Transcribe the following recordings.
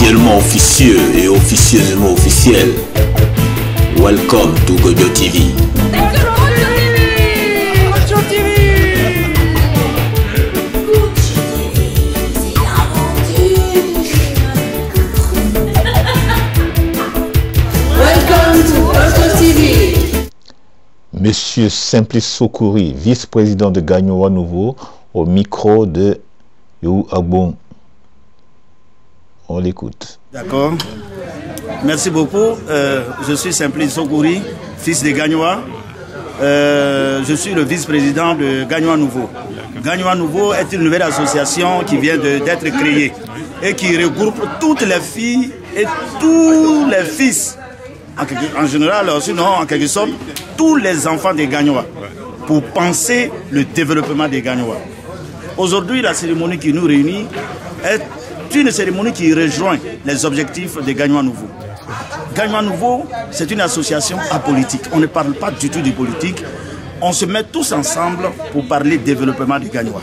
officiellement officieux et officieusement officiel. Welcome to Gojo TV. Monsieur Simplice Sokouri, vice-président de Gagnoa Nouveau, au micro de You Agbon. On l'écoute. D'accord. Merci beaucoup. Je suis Simplice Sokouri, fils de Gagnoa. Je suis le vice-président de Gagnoa Nouveau. Gagnoa Nouveau est une nouvelle association qui vient d'être créée et qui regroupe toutes les filles et tous les fils. En général, sinon en quelque sorte, tous les enfants des Gagnois pour penser le développement des Gagnois. Aujourd'hui, la cérémonie qui nous réunit est une cérémonie qui rejoint les objectifs des Gagnois Nouveaux. Gagnois Nouveau, c'est une association apolitique. On ne parle pas du tout de politique. On se met tous ensemble pour parler développement des Gagnois.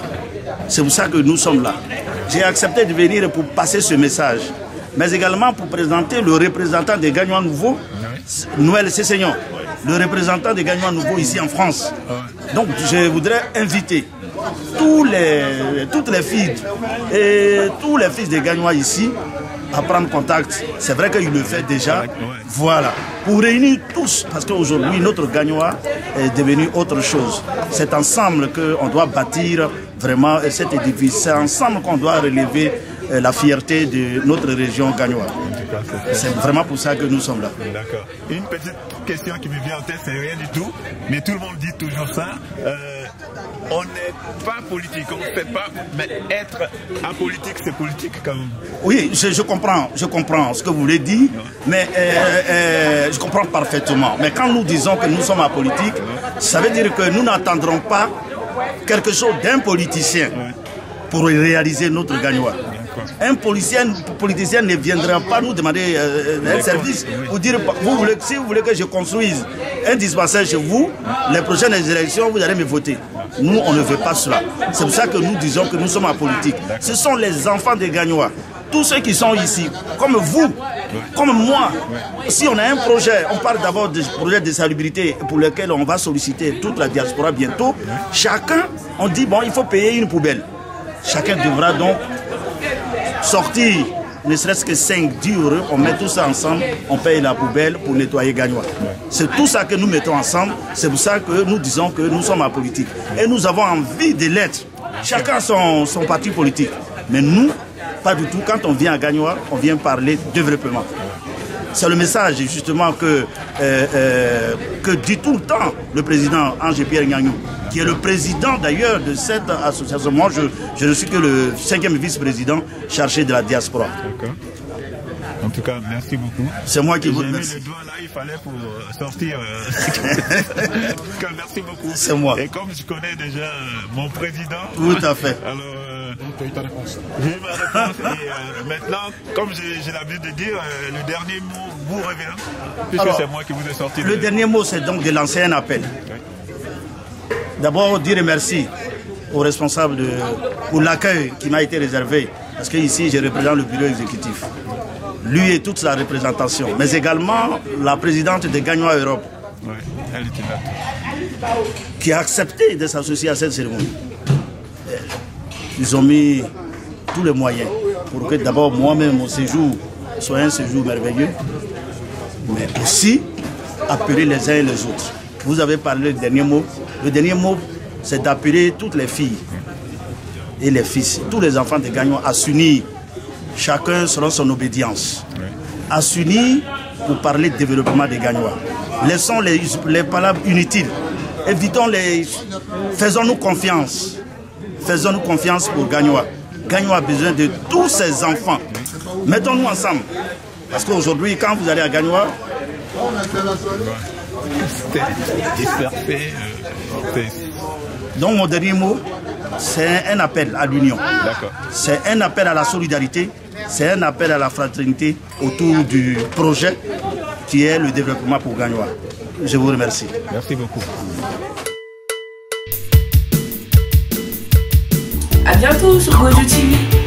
C'est pour ça que nous sommes là. J'ai accepté de venir pour passer ce message, mais également pour présenter le représentant des Gagnois Nouveaux, Noël Cessignon, le représentant des Gagnois Nouveaux ici en France. Donc je voudrais inviter toutes les filles et tous les fils des Gagnois ici à prendre contact. C'est vrai qu'il le fait déjà. Voilà. Pour réunir tous, parce qu'aujourd'hui notre Gagnois est devenu autre chose. C'est ensemble qu'on doit bâtir vraiment cet édifice. C'est ensemble qu'on doit relever la fierté de notre région gagnoise. C'est vraiment pour ça que nous sommes là. D'accord. Une petite question qui me vient en tête, c'est rien du tout, mais tout le monde dit toujours ça. On n'est pas politique, on ne fait pas, mais être apolitique, c'est politique quand même. Oui, je comprends ce que vous voulez dire, mais je comprends parfaitement. Mais quand nous disons que nous sommes apolitiques, ça veut dire que nous n'attendrons pas quelque chose d'un politicien pour réaliser notre gagnois. Un politicien ne viendra pas nous demander un service pour dire si vous voulez que je construise un dispensaire chez vous, les prochaines élections, vous allez me voter. Nous, on ne veut pas cela. C'est pour ça que nous disons que nous sommes apolitiques. Ce sont les enfants des Gagnois. Tous ceux qui sont ici, comme vous, comme moi, si on a un projet, on parle d'abord de projet de salubrité pour lequel on va solliciter toute la diaspora bientôt. Chacun, on dit, bon, il faut payer une poubelle. Chacun devra donc sortir ne serait-ce que 5-10 €, on met tout ça ensemble, on paye la poubelle pour nettoyer Gagnoa. C'est tout ça que nous mettons ensemble, c'est pour ça que nous disons que nous sommes apolitiques. Et nous avons envie de l'être. Chacun son parti politique. Mais nous, pas du tout. Quand on vient à Gagnoa, on vient parler développement. C'est le message justement que dit tout le temps le président Angé-Pierre Gnagnou, qui est le président d'ailleurs de cette association. Moi, je ne suis que le 5e vice-président chargé de la diaspora. D'accord. En tout cas, merci beaucoup. C'est moi qui vous remercie. J'ai mis le doigt là, il fallait pour sortir. Merci beaucoup. C'est moi. Et comme je connais déjà mon président. Tout à fait. Alors, j'ai eu ta réponse. J'ai eu ma réponse. Et maintenant, comme j'ai l'habitude de dire, le dernier mot vous revient. Puisque c'est moi qui vous ai sorti. Le dernier mot, c'est donc de lancer un appel. D'abord, dire merci aux responsables pour l'accueil qui m'a été réservé. Parce qu'ici, je représente le bureau exécutif. Lui et toute sa représentation. Mais également la présidente de Gagnoa Europe. Oui, elle était là. Qui a accepté de s'associer à cette cérémonie. Ils ont mis tous les moyens pour que d'abord moi-même mon séjour soit un séjour merveilleux. Mais aussi appeler les uns et les autres. Vous avez parlé du dernier mot. Le dernier mot, c'est d'appeler toutes les filles et les fils, tous les enfants de Gagnoa à s'unir, chacun selon son obédience, à s'unir pour parler de développement des Gagnois. Laissons les palabres inutiles, faisons-nous confiance. Faisons-nous confiance pour Gagnoa. Gagnoa a besoin de tous ses enfants. Mettons-nous ensemble. Parce qu'aujourd'hui, quand vous allez à Gagnoa, donc mon dernier mot, c'est un appel à l'union. C'est un appel à la solidarité, c'est un appel à la fraternité autour du projet qui est le développement pour Gagnoa. Je vous remercie. Merci beaucoup. À bientôt sur Gojo TV.